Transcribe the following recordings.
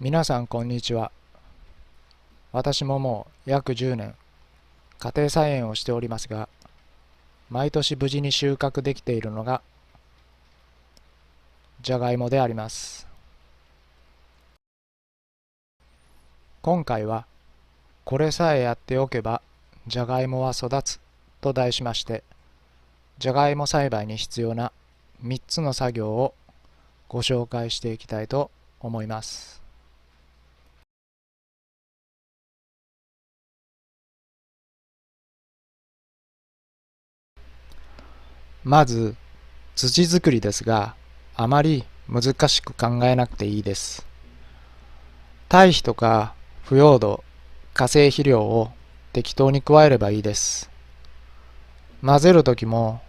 皆さんこんにちは。私ももう約10年家庭菜園をしておりますが、毎年無事に収穫できているのがじゃがいもであります。今回はこれさえやっておけばじゃがいもは育つと題しまして、じゃがいも栽培に必要な3つの作業をご紹介していきたいと思います。まず土作りですが、あまり難しく考えなくていいです。堆肥とか腐葉土、化成肥料を適当に加えればいいです。混ぜるときも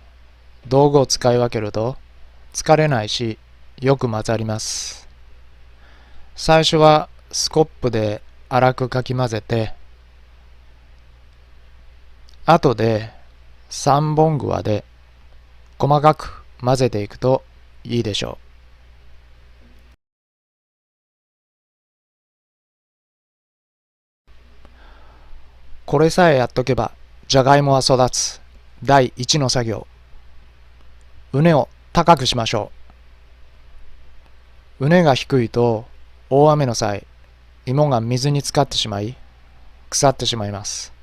道具を使い分けると疲れないし、よく混ざります。最初はスコップで粗くかき混ぜて、後で3本ぐわで細かく混ぜていくといいでしょう。これさえやっとけばじゃがいもは育つ。第1の作業。畝を高くしましょう。畝が低いと大雨の際、芋が水に浸かってしまい腐ってしまいます。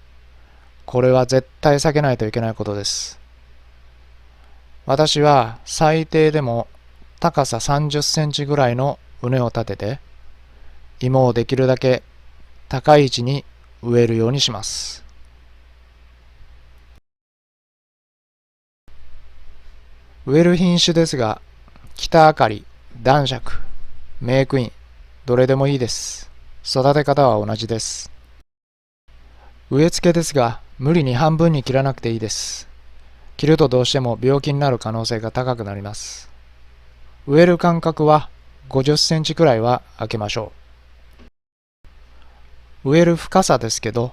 これは絶対避けないといけないことです。私は最低でも高さ30センチぐらいの畝を立てて、芋をできるだけ高い位置に植えるようにします。植える品種ですが、北あかり、男爵、メークイン、どれでもいいです。育て方は同じです。植え付けですが、無理に半分に切らなくていいです。切るとどうしても病気になる可能性が高くなります。植える間隔は50センチくらいは空けましょう。植える深さですけど、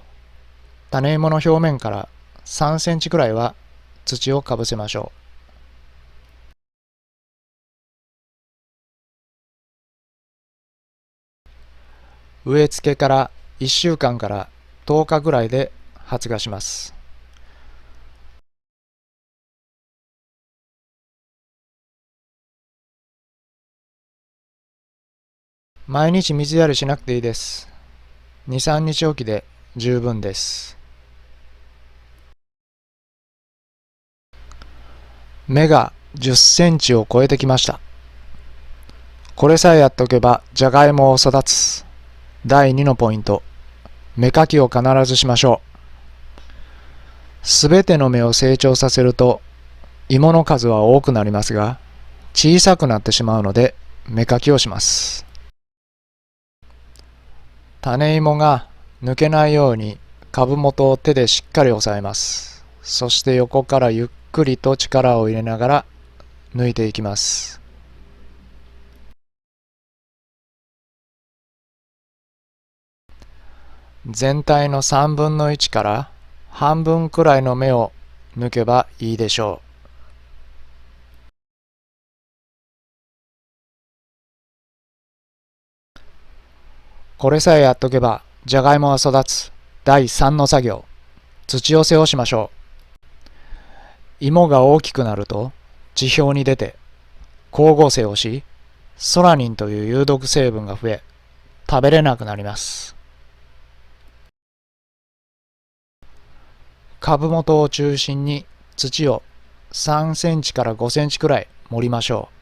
種芋の表面から3センチくらいは土をかぶせましょう。植え付けから1週間から10日くらいで発芽します。毎日水やりしなくていいです。2、3日おきで十分です。芽が10センチを超えてきました。これさえやっておけばじゃがいもを育つ。第2のポイント。芽かきを必ずしましょう。すべての芽を成長させると芋の数は多くなりますが、小さくなってしまうので芽かきをします。種芋が抜けないように株元を手でしっかり押さえます。そして横からゆっくりと力を入れながら抜いていきます。全体の3分の1から半分くらいの芽を抜けばいいでしょう。これさえやっとけばじゃがいもは育つ。第3の作業。土寄せをしましょう。芋が大きくなると地表に出て光合成をし、ソラニンという有毒成分が増え、食べれなくなります。株元を中心に土を3センチから5センチくらい盛りましょう。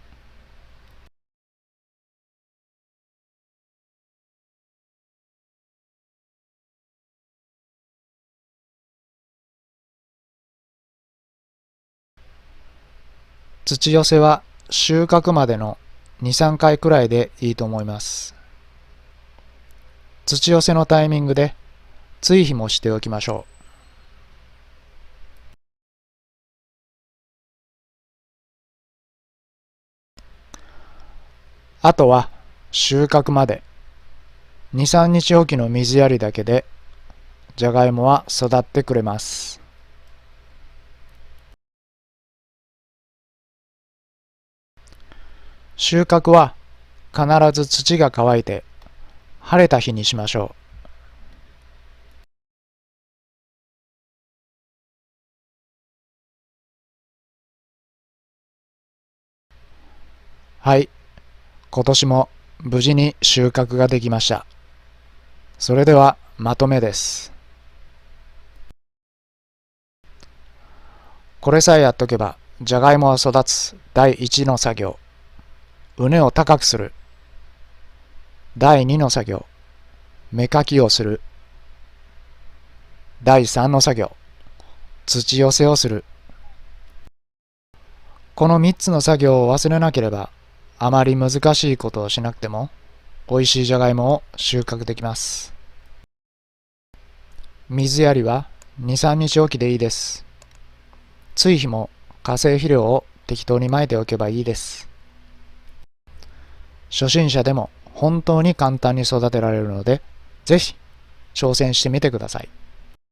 土寄せは収穫までの2、3回くらいでいいと思います。土寄せのタイミングで追肥もしておきましょう。あとは収穫まで2、3日おきの水やりだけでじゃがいもは育ってくれます。収穫は必ず土が乾いて晴れた日にしましょう。はい、今年も無事に収穫ができました。それではまとめです。これさえやっとけば、じゃがいもは育つ第一の作業。畝を高くする。第二の作業。芽かきをする。第三の作業。土寄せをする。この三つの作業を忘れなければ、あまり難しいことをしなくても、美味しいじゃがいもを収穫できます。水やりは2、3日おきでいいです。追肥も化成肥料を適当にまいておけばいいです。初心者でも本当に簡単に育てられるので、ぜひ挑戦してみてください。